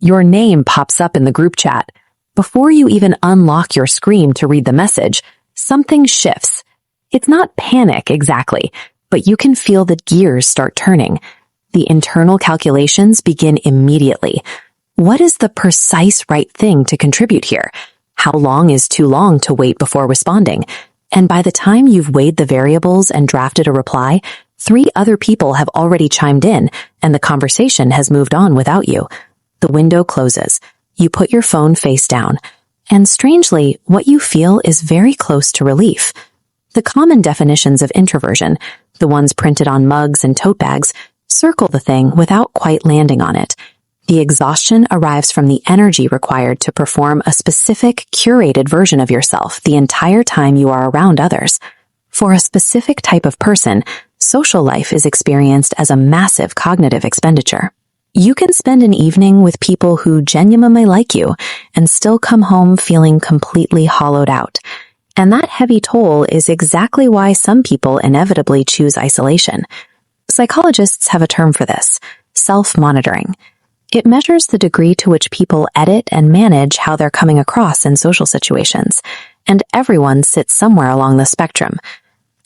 Your name pops up in the group chat. Before you even unlock your screen to read the message, something shifts. It's not panic exactly, but you can feel the gears start turning. The internal calculations begin immediately. What is the precise right thing to contribute here? How long is too long to wait before responding? And by the time you've weighed the variables and drafted a reply, 3 other people have already chimed in, and the conversation has moved on without you. The window closes. You put your phone face down. And strangely, what you feel is very close to relief. The common definitions of introversion, the ones printed on mugs and tote bags, circle the thing without quite landing on it. The exhaustion arrives from the energy required to perform a specific, curated version of yourself the entire time you are around others. For a specific type of person, social life is experienced as a massive cognitive expenditure. You can spend an evening with people who genuinely like you and still come home feeling completely hollowed out. And that heavy toll is exactly why some people inevitably choose isolation. Psychologists have a term for this: self-monitoring. It measures the degree to which people edit and manage how they're coming across in social situations, and everyone sits somewhere along the spectrum.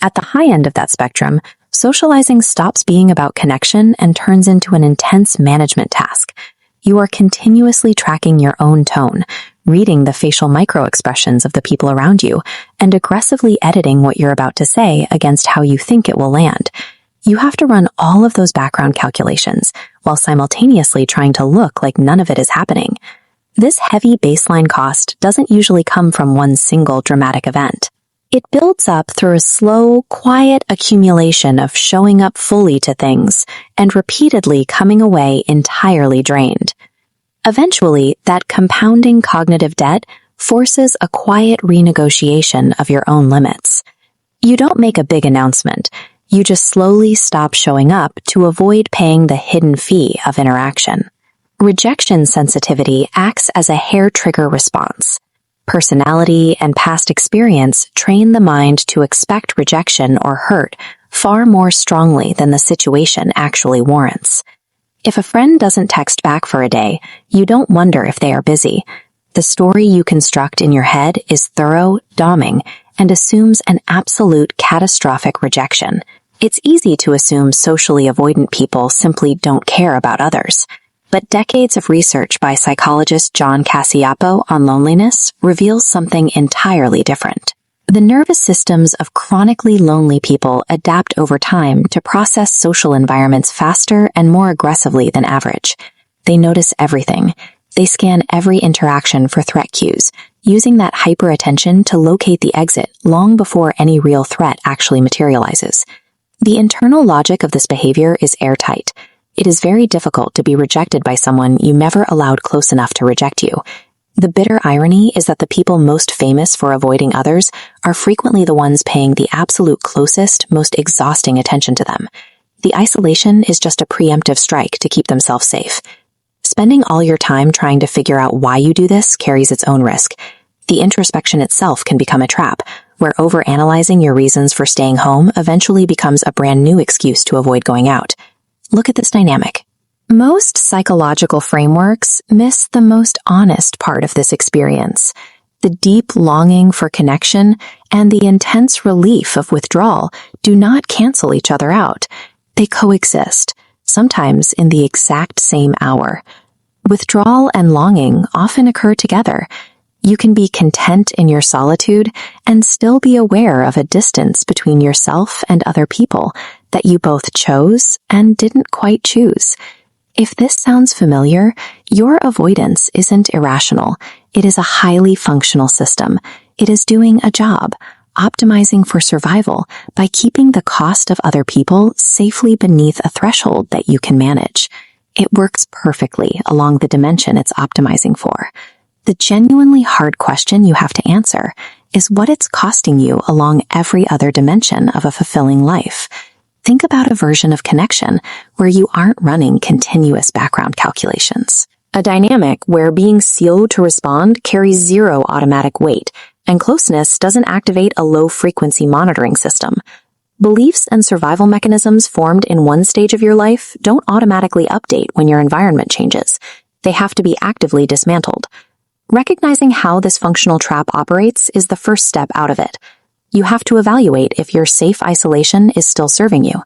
At the high end of that spectrum, socializing stops being about connection and turns into an intense management task. You are continuously tracking your own tone, reading the facial microexpressions of the people around you, and aggressively editing what you're about to say against how you think it will land. You have to run all of those background calculations while simultaneously trying to look like none of it is happening. This heavy baseline cost doesn't usually come from one single dramatic event. It builds up through a slow, quiet accumulation of showing up fully to things and repeatedly coming away entirely drained. Eventually, that compounding cognitive debt forces a quiet renegotiation of your own limits. You don't make a big announcement. You just slowly stop showing up to avoid paying the hidden fee of interaction. Rejection sensitivity acts as a hair trigger response. Personality and past experience train the mind to expect rejection or hurt far more strongly than the situation actually warrants. If a friend doesn't text back for a day, you don't wonder if they are busy. The story you construct in your head is thorough, doming, and assumes an absolute catastrophic rejection. It's easy to assume socially avoidant people simply don't care about others. But decades of research by psychologist John Cacioppo on loneliness reveals something entirely different. The nervous systems of chronically lonely people adapt over time to process social environments faster and more aggressively than average. They notice everything. They scan every interaction for threat cues, using that hyper-attention to locate the exit long before any real threat actually materializes. The internal logic of this behavior is airtight. It is very difficult to be rejected by someone you never allowed close enough to reject you. The bitter irony is that the people most famous for avoiding others are frequently the ones paying the absolute closest, most exhausting attention to them. The isolation is just a preemptive strike to keep themselves safe. Spending all your time trying to figure out why you do this carries its own risk. The introspection itself can become a trap, where overanalyzing your reasons for staying home eventually becomes a brand new excuse to avoid going out. Look at this dynamic. Most psychological frameworks miss the most honest part of this experience. The deep longing for connection and the intense relief of withdrawal do not cancel each other out. They coexist, sometimes in the exact same hour. Withdrawal and longing often occur together. You can be content in your solitude and still be aware of a distance between yourself and other people that you both chose and didn't quite choose. If this sounds familiar, your avoidance isn't irrational. It is a highly functional system. It is doing a job, optimizing for survival by keeping the cost of other people safely beneath a threshold that you can manage. It works perfectly along the dimension it's optimizing for. The genuinely hard question you have to answer is what it's costing you along every other dimension of a fulfilling life. Think about a version of connection where you aren't running continuous background calculations. A dynamic where being sealed to respond carries zero automatic weight, and closeness doesn't activate a low-frequency monitoring system. Beliefs and survival mechanisms formed in one stage of your life don't automatically update when your environment changes. They have to be actively dismantled. Recognizing how this functional trap operates is the first step out of it. You have to evaluate if your safe isolation is still serving you.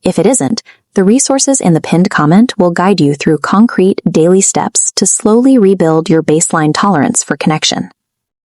If it isn't, the resources in the pinned comment will guide you through concrete daily steps to slowly rebuild your baseline tolerance for connection.